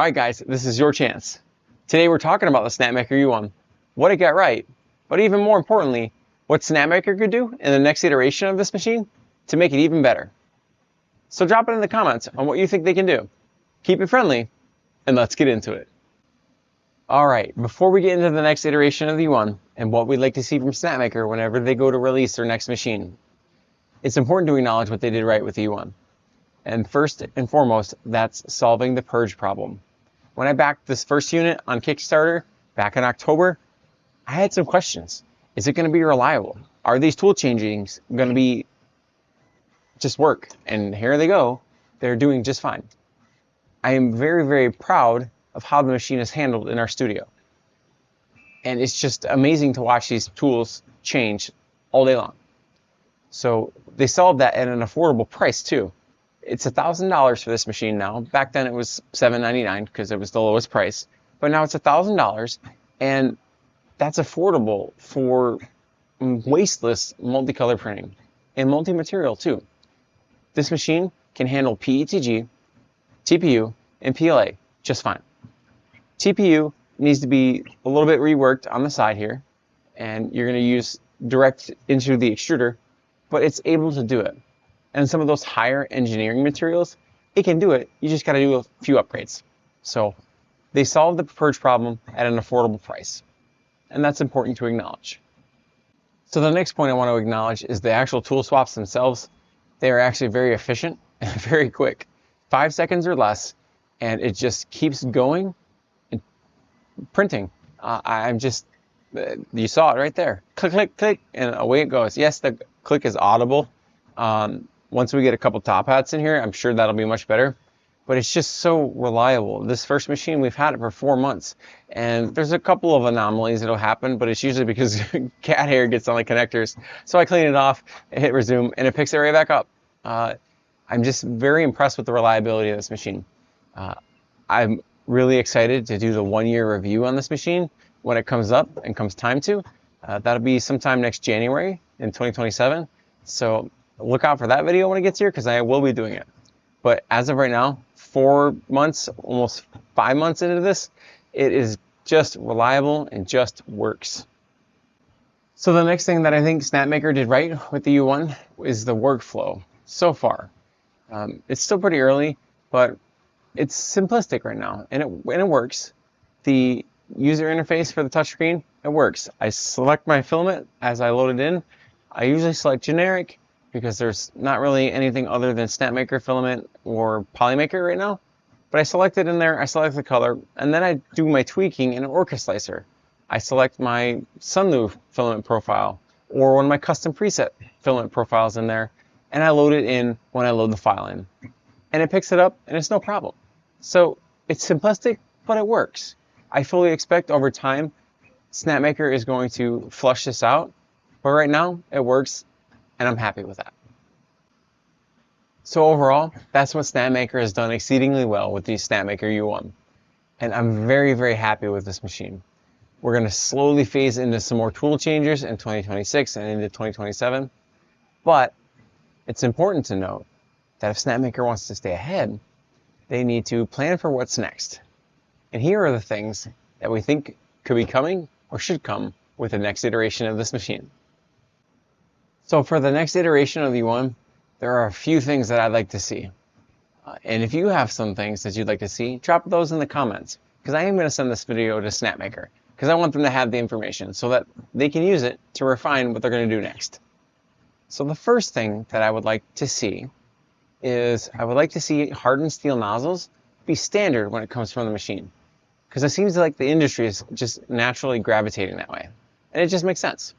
Alright guys, this is your chance. Today we're talking about the Snapmaker U1, what it got right, but even more importantly, what Snapmaker could do in the next iteration of this machine to make it even better. So drop it in the comments on what you think they can do. Keep it friendly, and let's get into it. Alright, before we get into the next iteration of the U1 and what we'd like to see from Snapmaker whenever they go to release their next machine, it's important to acknowledge what they did right with the U1. And first and foremost, that's solving the Purge problem. When I backed this first unit on Kickstarter back in October, I had some questions. Is it going to be reliable? Are these tool changings going to be just work? And here they go. They're doing just fine. I am very, very proud of how the machine is handled in our studio. And it's just amazing to watch these tools change all day long. So they solved that at an affordable price too. It's $1,000 for this machine now. Back then it was $799 because it was the lowest price. But now it's $1,000, and that's affordable for wasteless multicolor printing and multi-material too. This machine can handle PETG, TPU, and PLA just fine. TPU needs to be a little bit reworked on the side here, and you're going to use direct into the extruder, but it's able to do it. And some of those higher engineering materials, it can do it. You just got to do a few upgrades. So they solved the Purge problem at an affordable price. And that's important to acknowledge. So the next point I want to acknowledge is the actual tool swaps themselves. They are actually very efficient and very quick. 5 seconds or less, and it just keeps going and printing. You saw it right there. Click, click, click, and away it goes. Yes, the click is audible. Once we get a couple top hats in here, I'm sure that'll be much better. But it's just so reliable. This first machine, we've had it for 4 months. And there's a couple of anomalies that'll happen, but it's usually because cat hair gets on the connectors. So I clean it off, hit resume, and it picks it right back up. I'm just very impressed with the reliability of this machine. I'm really excited to do the 1-year review on this machine when it comes up and comes time to. That'll be sometime next January in 2027. So look out for that video when it gets here, because I will be doing it. But as of right now, 4 months, almost 5 months into this, it is just reliable and just works. So the next thing that I think Snapmaker did right with the U1 is the workflow so far. It's still pretty early, but it's simplistic right now, and it works. The user interface for the touchscreen, it works. I select my filament as I load it in. I usually select generic because there's not really anything other than Snapmaker filament or Polymaker right now. But I select it in there, I select the color, and then I do my tweaking in an Orca slicer. I select my Sunlu filament profile or one of my custom preset filament profiles in there, and I load it in when I load the file in. And it picks it up, and it's no problem. So it's simplistic, but it works. I fully expect over time Snapmaker is going to flush this out, but right now it works, and I'm happy with that. So overall, that's what Snapmaker has done exceedingly well with the Snapmaker U1. And I'm very, very happy with this machine. We're going to slowly phase into some more tool changes in 2026 and into 2027. But it's important to note that if Snapmaker wants to stay ahead, they need to plan for what's next. And here are the things that we think could be coming or should come with the next iteration of this machine. So for the next iteration of the U1, there are a few things that I'd like to see. And if you have some things that you'd like to see, drop those in the comments, because I am going to send this video to Snapmaker, because I want them to have the information so that they can use it to refine what they're going to do next. So the first thing that I would like to see is I would like to see hardened steel nozzles be standard when it comes from the machine, because it seems like the industry is just naturally gravitating that way, and it just makes sense.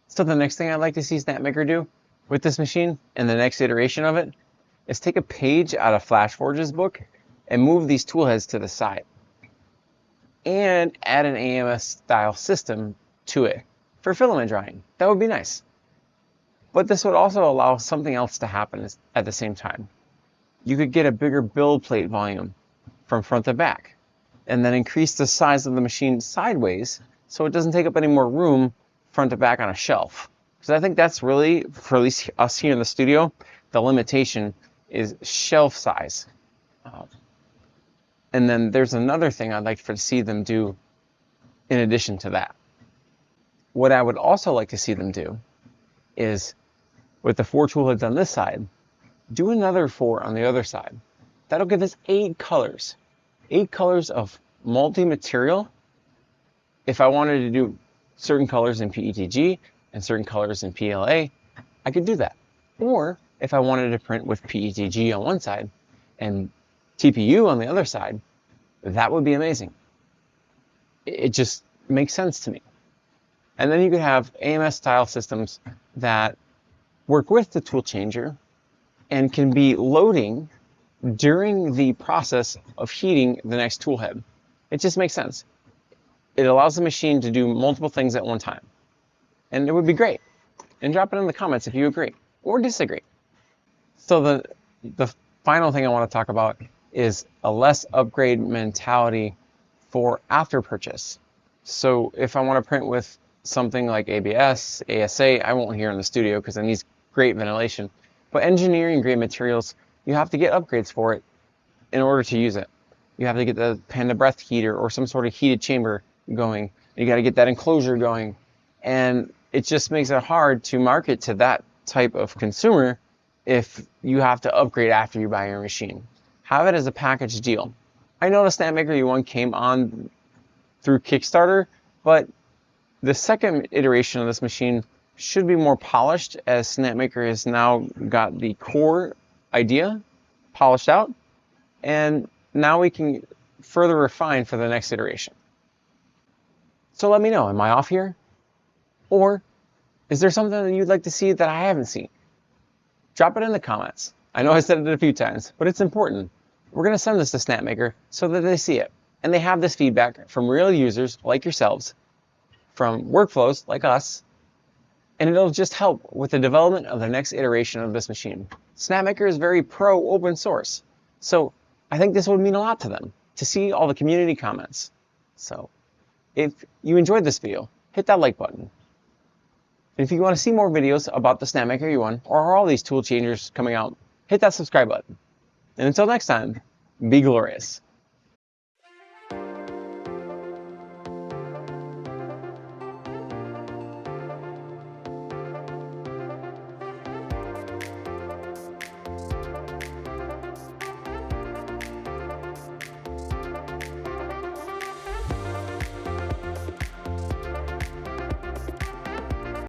So the next thing I'd like to see Snapmaker do with this machine and the next iteration of it is take a page out of FlashForge's book and move these toolheads to the side and add an AMS style system to it for filament drying. That would be nice. But this would also allow something else to happen at the same time. You could get a bigger build plate volume from front to back and then increase the size of the machine sideways so it doesn't take up any more room front to back on a shelf. Because I think that's really, for at least us here in the studio, the limitation is shelf size. And then there's another thing I'd like to see them do in addition to that. What I would also like to see them do is, with the 4 tool heads on this side, do another 4 on the other side. That'll give us 8 colors. 8 colors of multi-material. If I wanted to do certain colors in PETG and certain colors in PLA, I could do that. Or if I wanted to print with PETG on one side and TPU on the other side, that would be amazing. It just makes sense to me. And then you could have AMS style systems that work with the tool changer and can be loading during the process of heating the next tool head. It just makes sense. It allows the machine to do multiple things at one time. And it would be great. And drop it in the comments if you agree or disagree. So the final thing I want to talk about is a less upgrade mentality for after purchase. So if I want to print with something like ABS, ASA, I won't here in the studio because it needs great ventilation. But engineering grade materials, you have to get upgrades for it in order to use it. You have to get the Panda breath heater or some sort of heated chamber going. You got to get that enclosure going. And it just makes it hard to market to that type of consumer if you have to upgrade after you buy your machine. Have it as a package deal. I know the Snapmaker U1 came on through Kickstarter, but the second iteration of this machine should be more polished, as Snapmaker has now got the core idea polished out, and now we can further refine for the next iteration. So let me know, am I off here? Or is there something that you'd like to see that I haven't seen? Drop it in the comments. I know I said it a few times, but it's important. We're going to send this to Snapmaker so that they see it, and they have this feedback from real users like yourselves, from workflows like us, and it'll just help with the development of the next iteration of this machine. Snapmaker is very pro open source, so I think this would mean a lot to them to see all the community comments. So if you enjoyed this video, hit that like button. And if you want to see more videos about the Snapmaker U1 or all these tool changers coming out, hit that subscribe button. And until next time, be glorious.